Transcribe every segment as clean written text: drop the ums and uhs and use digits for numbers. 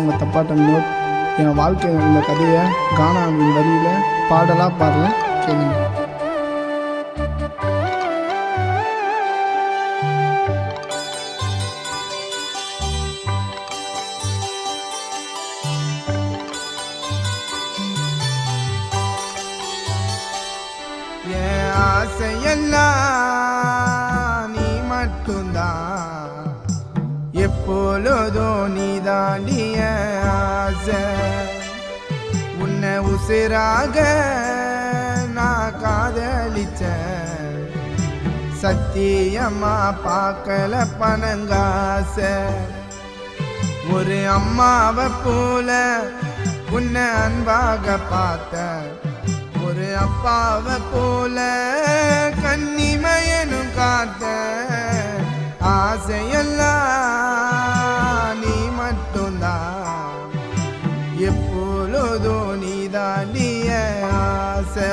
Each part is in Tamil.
உங்கள் தப்பாட்ட நோட். என் வாழ்க்கையில் இந்த கதையை கானாவின் வரியில் பாடலாக பாடுறேன், கேளுங்க. என் ஆசையெல்லாம் நீ மட்டும்தான், எப்பொழுதும் நீ தாண்டிய ஆசை. உன்னை உசிராக நான் காதலிச்சேன், சத்தியமா பார்க்கல பணங்காசை. ஒரு அம்மாவை போல உன்னை அன்பாக பார்த்தேன், ஒரு அப்பாவை போல கன்னிமையனும் காத்த. ஆசையெல்லாம் நீ மட்டும்தான், எப்பொழுதும் நீ தாண்டிய ஆசை.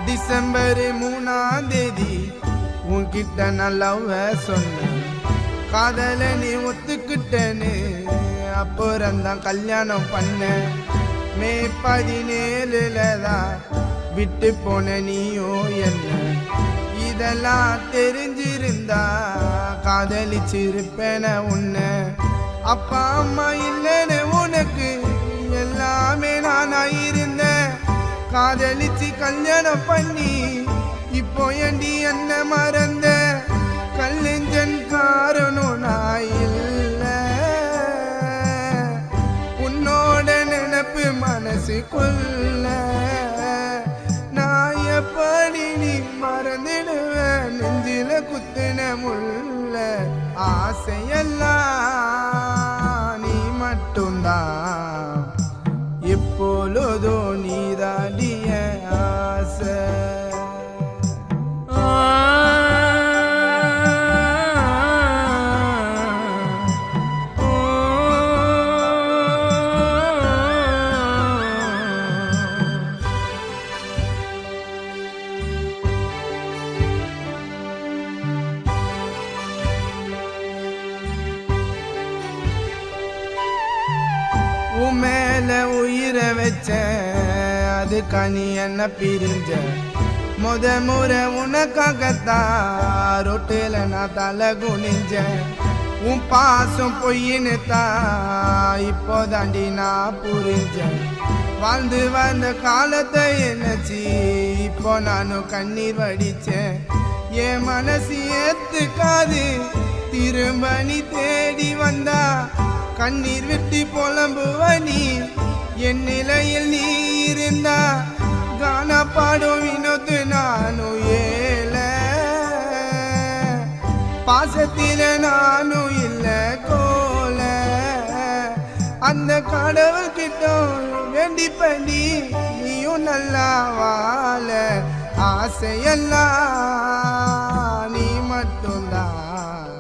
டிசம்பர் 3ஆம் தேதி உன்கிட்ட நான் லவ் சொன்னேன், காதல நீ ஒத்துக்கிட்டேன்னு அப்புறம்தான் கல்யாணம் பண்ண. மே 17 தான் விட்டு போன நீயோ என்ன. இதெல்லாம் தெரிஞ்சிருந்தா காதலிச்சிருப்பேன உன்னை. அப்பா அம்மா இல்லைன்னு உனக்கு எல்லாமே நானா இருந்தேன், காதலிச்சு கல்யாணம் பண்ணி இப்போ ஏண்டி என்ன மறந்த. கல்லிஞ்சன் காரணம் நான் இல்ல, உன்னோட நினைப்பு மனசுக்குள்ள. நான் எப்படி நீ மறந்துடுவேன், நெஞ்சில குத்துன முள்ள. ஆசையெல்லாம் நீ மட்டும்தான், எப்பொழுதும் நீ தாண்டிய ஆசை. உன் மேல உயிரை வச்ச, அது கனி என்ன பிரிஞ்ச. முறை உனக்காகத்தான் ரொட்டில நான் தலை குனிஞ்ச. உன் பாசம் பொய்ன்னு தான் இப்போ தாண்டி நான் புரிஞ்ச. வாழ்ந்து வந்த காலத்தை என்னச்சு இப்போ நானும் கண்ணீர் வடிச்சேன். என் மனசு ஏத்துக்காது திரும்ப நீ தேடி வந்தா, கண்ணீர் விட்டு புலம்புவனி என் நிலையில் நீ இருந்தா. கானா பாடும் வினோத்து நானும் ஏல, பாசத்தில நானும் இல்ல கோல. அந்த கடவுள் கிட்ட வேண்டி பண்ணி நீயும் நல்லா வாழ. ஆசையெல்லாம் நீ மட்டும்தான்,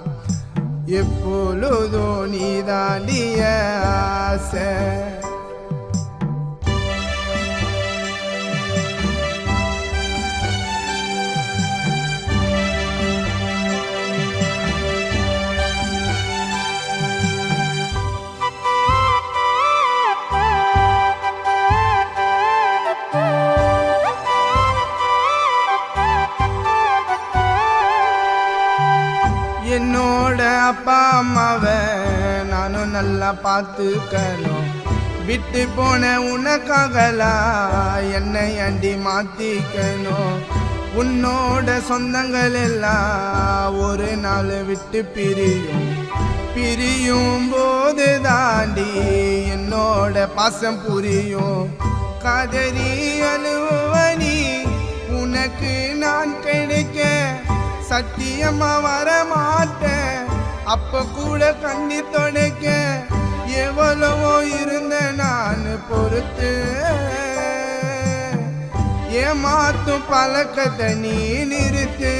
எப்பொழுதும் நீ தாண்டிய ஆசை. என்னோட அப்பா அம்மாவை நானும் நல்லா பார்த்துக்கணும், விட்டு போன உனக்காகலாம் என்னை அண்டி மாத்திக்கணும். உன்னோட சொந்தங்கள் எல்லாம் ஒரு நாள் விட்டு பிரியும் போது தாண்டி என்னோட பாசம் புரியும். காதறி அழுவனி உனக்கு நான் கிடைக்க, சத்தியமா வர மாட்டேன். அப்ப கூட கண்ணீர் தொடைக்க எவ்வளவோ இருந்த நான் பொறுத்து. ஏமாத்தும் பழக்கத்தை நீ நிறுத்து.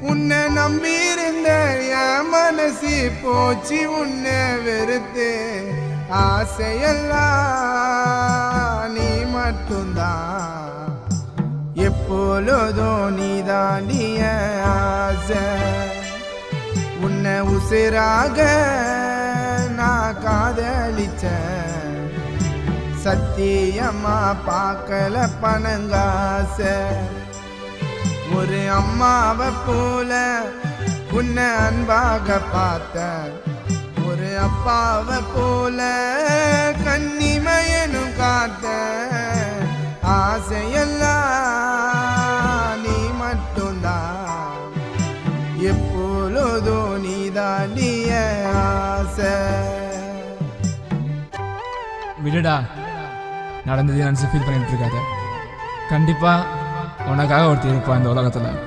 உன்னை நம்பியிருந்த என் மனசு போச்சு உன்னை வெறுத்து. ஆசையெல்லாம் நீ மட்டும்தான், எப்பொழுதும் நீதாண்டிய ஆசை. உன்னை உசிராக நான் காதலிச்சேன், சத்தியமா பார்க்கல பணங்காசை. ஒரு அம்மாவை போல உன்னை அன்பாக பார்த்தேன், ஒரு அப்பாவை போல கன்னிமையனும் காத்த. ஆசையெல்லாம் நீ மட்டும்தான், எப்பொழுதும் நீதாண்டிய ஆசை. விடுடா, நடந்தது நினச்சி ஃபீல் பண்ணிட்டு இருக்காத. கண்டிப்பாக உனக்காக ஒருத்தர் இருப்பா இந்த உலகத்தில்.